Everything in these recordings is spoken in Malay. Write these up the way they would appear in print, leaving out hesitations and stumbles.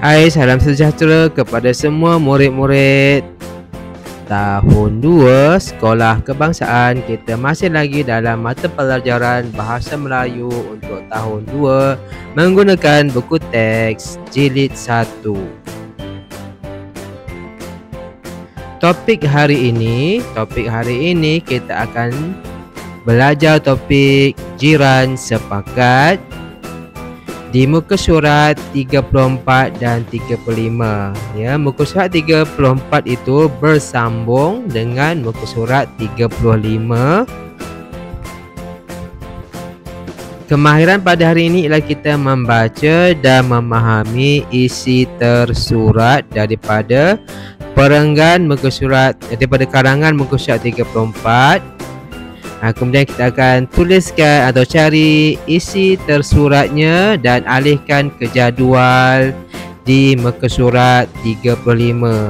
Hai, salam sejahtera kepada semua murid-murid tahun 2 Sekolah Kebangsaan. Kita masih lagi dalam mata pelajaran Bahasa Melayu untuk tahun 2 menggunakan buku teks jilid 1. Topik hari ini kita akan belajar topik jiran sepakat di muka surat 34 dan 35. Ya, muka surat 34 itu bersambung dengan muka surat 35. Kemahiran pada hari ini ialah kita membaca dan memahami isi tersurat daripada perenggan muka surat, daripada karangan muka surat 34. Kemudian kita akan tuliskan atau cari isi tersuratnya dan alihkan ke jadual di muka surat 35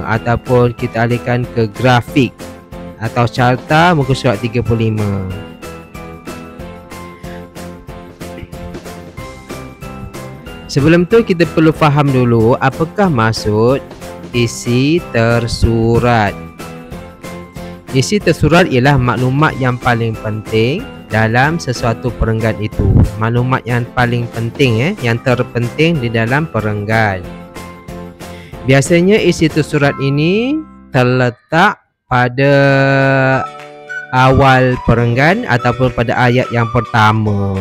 ataupun kita alihkan ke grafik atau carta muka surat 35. Sebelum tu kita perlu faham dulu apakah maksud isi tersurat. Isi tersurat ialah maklumat yang paling penting dalam sesuatu perenggan itu. Maklumat yang paling penting, yang terpenting di dalam perenggan. Biasanya isi tersurat ini terletak pada awal perenggan ataupun pada ayat yang pertama.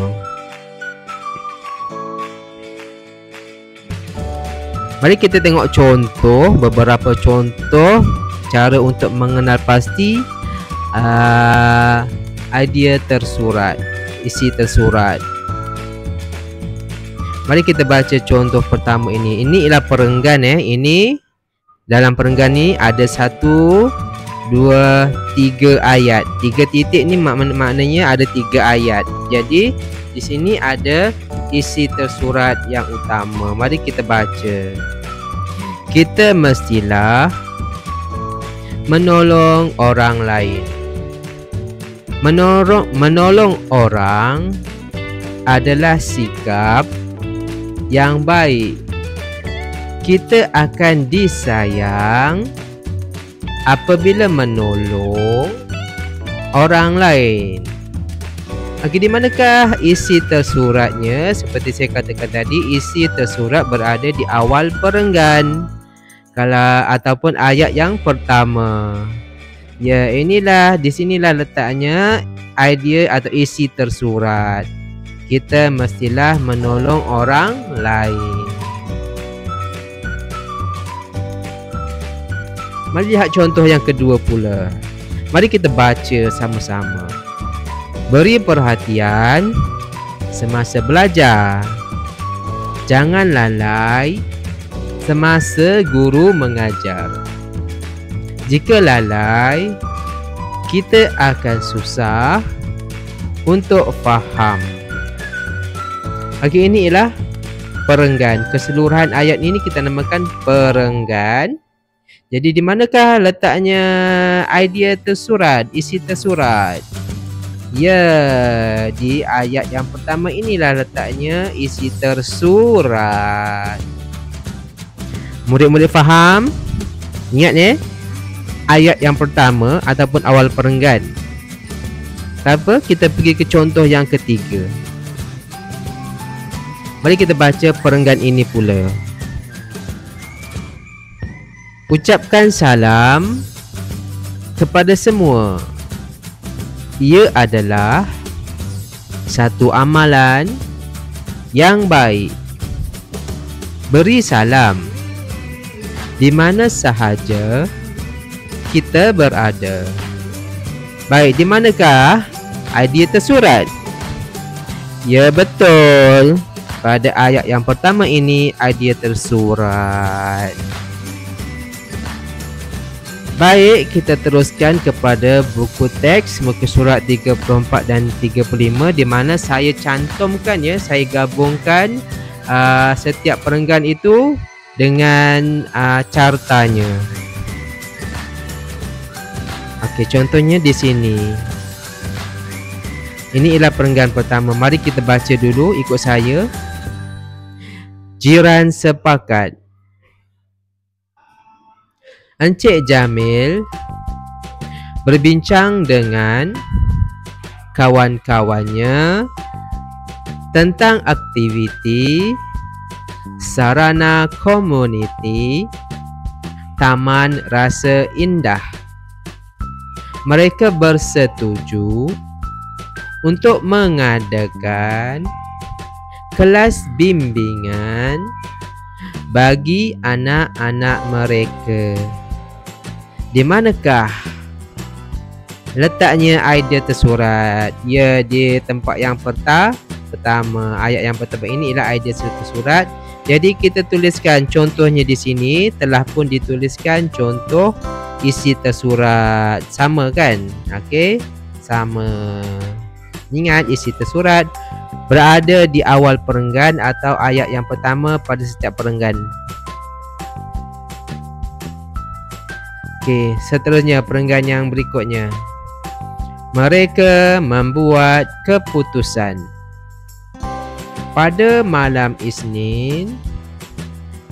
Mari kita tengok contoh, beberapa contoh cara untuk mengenal pasti idea tersurat, isi tersurat. Mari kita baca contoh pertama ini. Ini ialah perenggan. Ini dalam perenggan ni ada 1, 2, 3 ayat. 3 titik ni maknanya ada 3 ayat. Jadi di sini ada isi tersurat yang utama. Mari kita baca. Kita mestilah menolong orang lain. Menolong orang adalah sikap yang baik. Kita akan disayang apabila menolong orang lain. Di manakah isi tersuratnya? Seperti saya katakan tadi, isi tersurat berada di awal perenggan. Ataupun ayat yang pertama. Ya, inilah, di sinilah letaknya idea atau isi tersurat. Kita mestilah menolong orang lain. Mari lihat contoh yang kedua pula. Mari kita baca sama-sama. Beri perhatian semasa belajar. Jangan lalai semasa guru mengajar. Jika lalai, kita akan susah untuk faham. Ini ialah perenggan. Keseluruhan ayat ini kita namakan perenggan. Jadi di manakah letaknya idea tersurat, isi tersurat? Ya, di ayat yang pertama inilah letaknya isi tersurat. Murid-murid faham? Ingat ayat yang pertama ataupun awal perenggan. Tak apa, kita pergi ke contoh yang ketiga. Mari kita baca perenggan ini pula. Ucapkan salam kepada semua. Ia adalah satu amalan yang baik. Beri salam di mana sahaja kita berada. Baik, di manakah idea tersurat? Ya, betul. Pada ayat yang pertama ini idea tersurat. Baik, kita teruskan kepada buku teks muka surat 34 dan 35 di mana saya cantumkan, saya gabungkan setiap perenggan itu dengan cartanya. Contohnya di sini. Ini ialah perenggan pertama. Mari kita baca dulu ikut saya. Jiran sepakat. Encik Jamil berbincang dengan kawan-kawannya tentang aktiviti sarana komuniti Taman Rasa Indah. Mereka bersetuju untuk mengadakan kelas bimbingan bagi anak-anak mereka. Di manakah letaknya idea tersurat? Ya, di tempat yang pertama. Ayat yang pertama ini ialah idea tersurat. Jadi kita tuliskan contohnya di sini. Telah pun dituliskan contoh isi tersurat. Sama kan? Okey, sama. Ingat, isi tersurat berada di awal perenggan atau ayat yang pertama pada setiap perenggan. Okey, seterusnya perenggan yang berikutnya. Mereka membuat keputusan. Pada malam Isnin,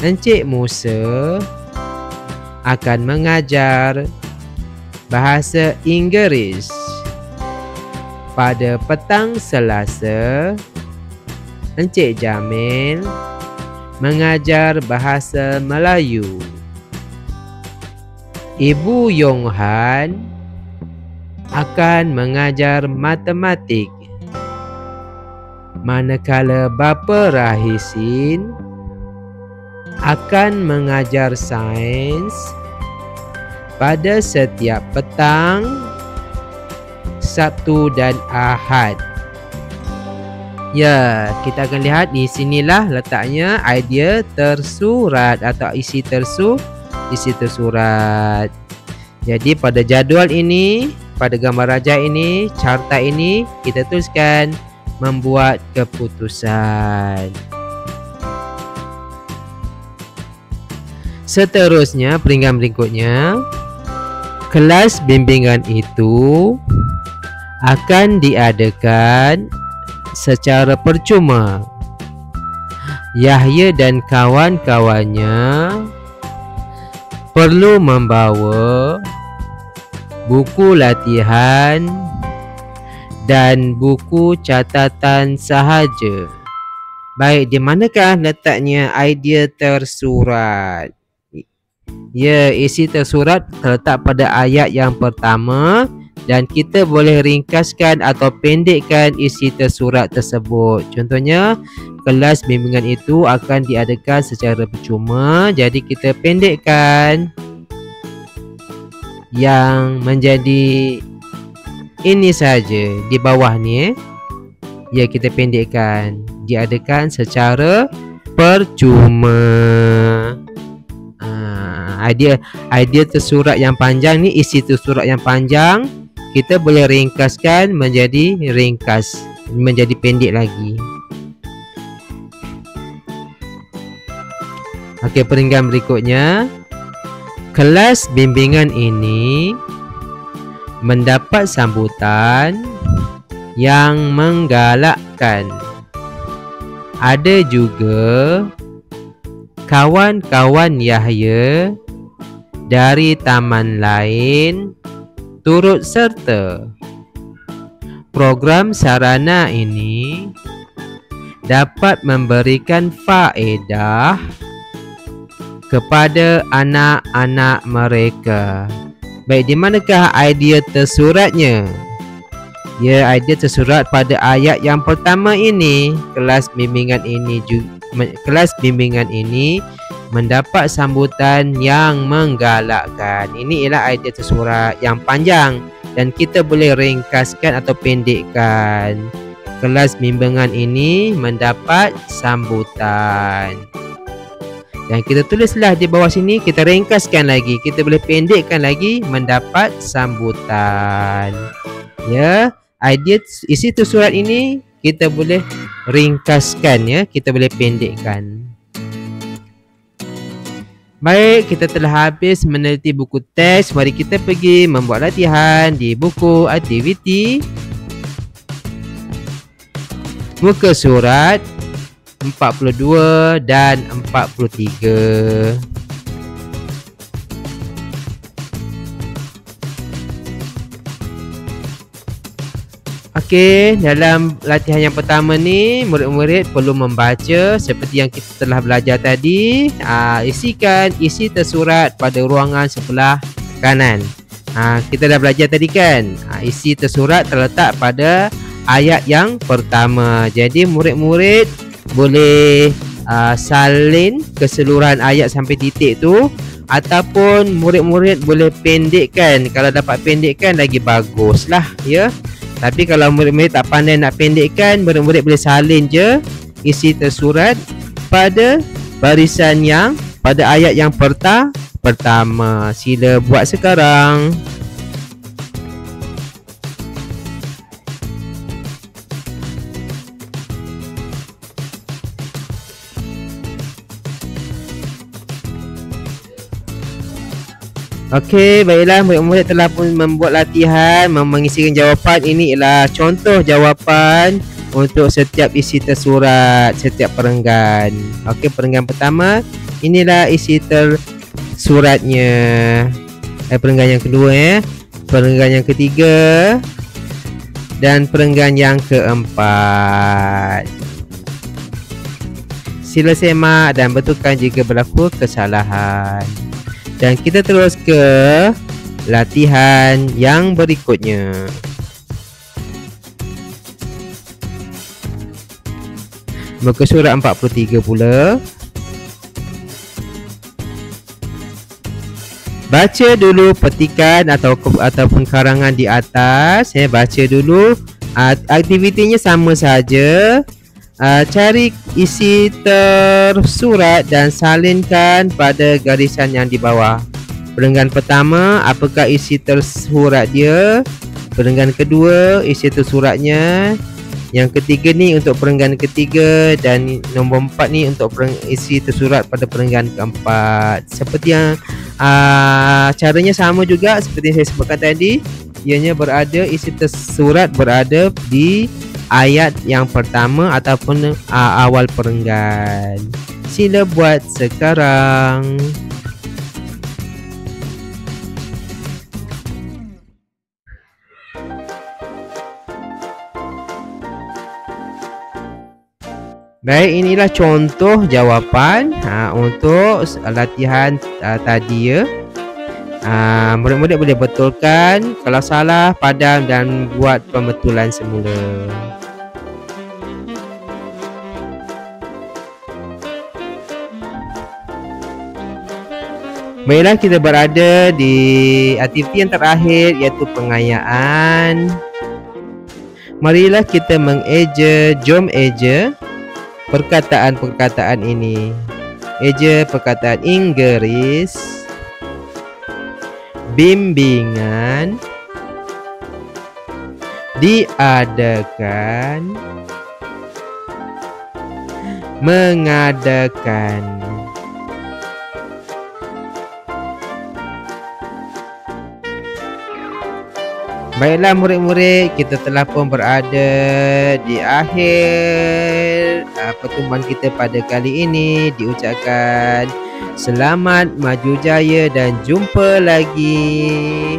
Encik Musa akan mengajar bahasa Inggeris. Pada petang Selasa, Encik Jamil mengajar bahasa Melayu. Ibu Yong Han akan mengajar matematik. Manakala Bapa Rahisin akan mengajar sains pada setiap petang Sabtu dan Ahad. Ya, kita akan lihat di sinilah letaknya idea tersurat atau isi tersurat. Jadi pada jadual ini, pada gambar raja ini, carta ini, kita tuliskan membuat keputusan. Seterusnya, peringkat berikutnya, kelas bimbingan itu akan diadakan secara percuma. Yahya dan kawan-kawannya perlu membawa buku latihan dan buku catatan sahaja. Baik, di manakah letaknya idea tersurat? Ya, isi tersurat terletak pada ayat yang pertama dan kita boleh ringkaskan atau pendekkan isi tersurat tersebut. Contohnya, kelas bimbingan itu akan diadakan secara percuma. Jadi kita pendekkan yang menjadi ini saja di bawah ni. Ya, kita pendekkan. Diadakan secara percuma. Idea tersurat yang panjang ni, isi tersurat yang panjang, kita boleh ringkaskan menjadi menjadi pendek lagi. Okey, peringkat berikutnya. Kelas bimbingan ini mendapat sambutan yang menggalakkan. Ada juga kawan-kawan Yahya dari taman lain turut serta. Program sarana ini dapat memberikan faedah kepada anak-anak mereka. Baik, di manakah idea tersuratnya? Ya, idea tersurat pada ayat yang pertama ini. Kelas bimbingan ini mendapat sambutan yang menggalakkan. Ini ialah idea tersurat yang panjang dan kita boleh ringkaskan atau pendekkan. Kelas bimbingan ini mendapat sambutan. Dan kita tulislah di bawah sini, kita ringkaskan lagi, kita boleh pendekkan lagi, mendapat sambutan. Ya, idea isi tersurat ini kita boleh ringkaskan, ya, kita boleh pendekkan. Baik, kita telah habis meneliti buku teks. Mari kita pergi membuat latihan di buku aktiviti muka surat 42 dan 43. Okey, dalam latihan yang pertama ni, murid-murid perlu membaca seperti yang kita telah belajar tadi. Isikan isi tersurat pada ruangan sebelah kanan. Kita dah belajar tadi kan, isi tersurat terletak pada ayat yang pertama. Jadi murid-murid boleh salin keseluruhan ayat sampai titik tu, ataupun murid-murid boleh pendekkan. Kalau dapat pendekkan lagi baguslah ya. Tapi kalau murid-murid tak pandai nak pendekkan, murid-murid boleh salin je isi tersurat pada barisan yang pada ayat yang pertama. Sila buat sekarang. Okey, baiklah, murid-murid telah pun membuat latihan mengisikan jawapan. Ini ialah contoh jawapan untuk setiap isi tersurat, setiap perenggan. Okey, perenggan pertama, inilah isi tersuratnya. Perenggan yang kedua perenggan yang ketiga, dan perenggan yang keempat. Sila semak dan betulkan jika berlaku kesalahan. Dan kita terus ke latihan yang berikutnya. Muka surat 43 pula. Baca dulu petikan ataupun karangan di atas. Baca dulu. Aktivitinya sama saja. Cari isi tersurat dan salinkan pada garisan yang di bawah. Perenggan pertama, apakah isi tersurat dia? Perenggan kedua, isi tersuratnya. Yang ketiga ni untuk perenggan ketiga, dan nombor 4 ni untuk isi tersurat pada perenggan keempat. Seperti yang caranya sama juga seperti saya sebutkan tadi. Ianya isi tersurat berada di ayat yang pertama ataupun awal perenggan. Sila buat sekarang. Baik, inilah contoh jawapan untuk latihan tadi ya. Murid-murid boleh betulkan. Kalau salah, padam dan buat pembetulan semula. Baiklah, kita berada di aktiviti yang terakhir, iaitu pengayaan. Marilah kita jom eja perkataan-perkataan ini. Eja perkataan Inggeris, bimbingan, diadakan, mengadakan. Baiklah murid-murid, kita telah pun berada di akhir pertemuan kita pada kali ini. Diucapkan selamat, maju jaya dan jumpa lagi.